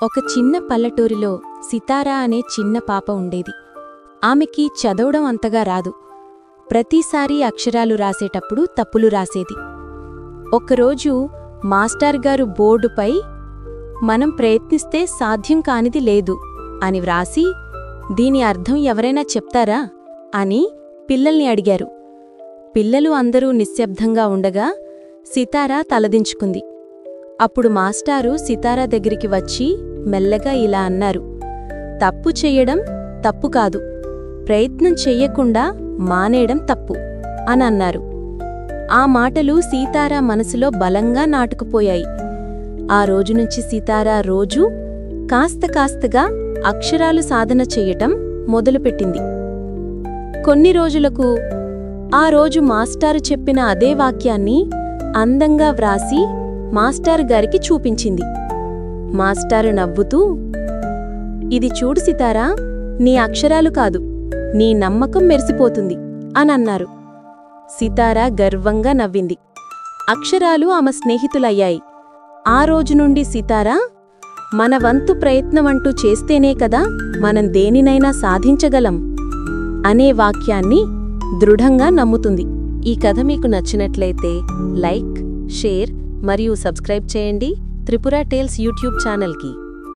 ఒక చిన్న పల్లెటూరిలో సితారా అనే చిన్న పాప ఉండేది. ఆమెకి చదవడం అంతగా రాదు. ప్రతిసారీ అక్షరాలు రాసేటప్పుడు తప్పులు రాసేది. ఒకరోజు మాస్టార్గారు బోర్డుపై మనం ప్రయత్నిస్తే సాధ్యం కానిది లేదు అని వ్రాసి, దీని అర్థం ఎవరైనా చెప్తారా అని పిల్లల్ని అడిగారు. పిల్లలు అందరూ నిశ్శబ్దంగా ఉండగా సితారా తలదించుకుంది. అప్పుడు మాస్టారు సితారా దగ్గరికి వచ్చి మెల్లగా ఇలా అన్నారు, తప్పు చెయ్యడం తప్పు కాదు, ప్రయత్నం చెయ్యకుండా మానేయడం తప్పు అని అన్నారు. ఆ మాటలు సీతారా మనసులో బలంగా నాటుకుపోయాయి. ఆ రోజునుంచి సీతారా రోజూ కాస్తగా అక్షరాలు సాధన చెయ్యటం మొదలుపెట్టింది. కొన్ని రోజులకు ఆ రోజు మాస్టారు చెప్పిన అదే వాక్యాన్ని అందంగా వ్రాసి మాస్టారు గారికి చూపించింది. మాస్టారు నవ్వుతూ, ఇది చూడు సితారా, నీ అక్షరాలు కాదు, నీ నమ్మకం మెరిసిపోతుంది అనన్నారు. సితారా గర్వంగా నవ్వింది. అక్షరాలు ఆమె స్నేహితులయ్యాయి. ఆ రోజు నుండి సితారా, మన వంతు ప్రయత్నమంటూ చేస్తేనే కదా మనం దేనినైనా సాధించగలం అనే వాక్యాన్ని దృఢంగా నమ్ముతుంది. ఈ కథ మీకు నచ్చినట్లయితే లైక్, షేర్ మరియు సబ్స్క్రైబ్ చేయండి త్రిపుర టేల్స్ యూట్యూబ్ ఛానల్కి.